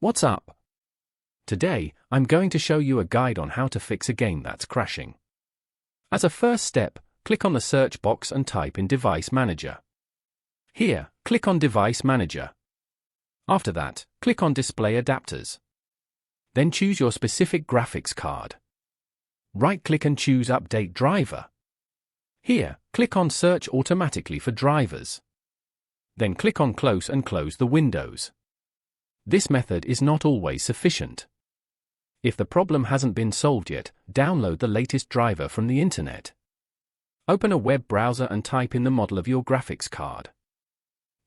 What's up? Today, I'm going to show you a guide on how to fix a game that's crashing. As a first step, click on the search box and type in Device Manager. Here, click on Device Manager. After that, click on Display Adapters. Then choose your specific graphics card. Right-click and choose Update Driver. Here, click on Search automatically for drivers. Then click on Close and close the windows. This method is not always sufficient. If the problem hasn't been solved yet, download the latest driver from the internet. Open a web browser and type in the model of your graphics card.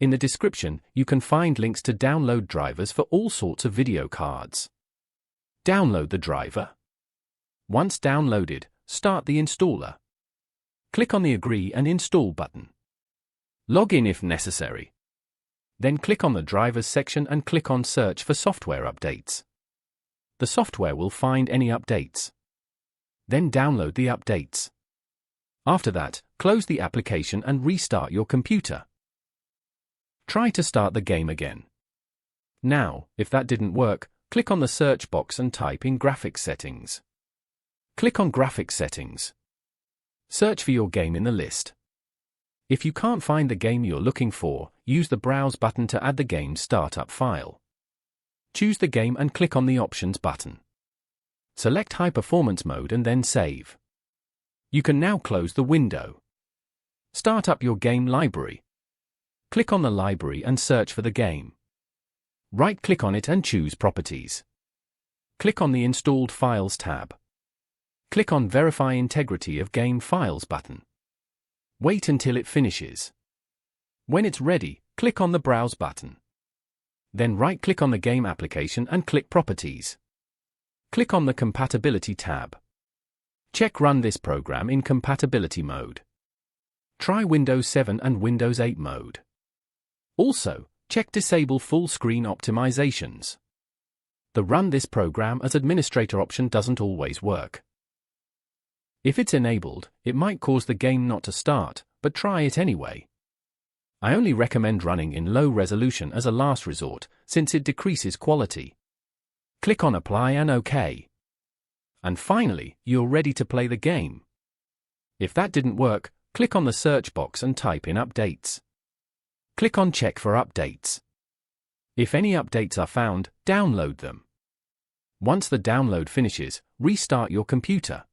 In the description, you can find links to download drivers for all sorts of video cards. Download the driver. Once downloaded, start the installer. Click on the Agree and Install button. Log in if necessary. Then click on the Drivers section and click on Search for software updates. The software will find any updates. Then download the updates. After that, close the application and restart your computer. Try to start the game again. Now, if that didn't work, click on the search box and type in Graphics Settings. Click on Graphics Settings. Search for your game in the list. If you can't find the game you're looking for, use the Browse button to add the game's startup file. Choose the game and click on the Options button. Select High Performance Mode and then Save. You can now close the window. Start up your game library. Click on the library and search for the game. Right-click on it and choose Properties. Click on the Installed Files tab. Click on Verify Integrity of Game Files button. Wait until it finishes. When it's ready, click on the Browse button. Then right-click on the game application and click Properties. Click on the Compatibility tab. Check Run this program in compatibility mode. Try Windows 7 and Windows 8 mode. Also, check Disable Full Screen Optimizations. The Run this program as administrator option doesn't always work. If it's enabled, it might cause the game not to start, but try it anyway. I only recommend running in low resolution as a last resort, since it decreases quality. Click on Apply and OK. And finally, you're ready to play the game. If that didn't work, click on the search box and type in Updates. Click on Check for updates. If any updates are found, download them. Once the download finishes, restart your computer.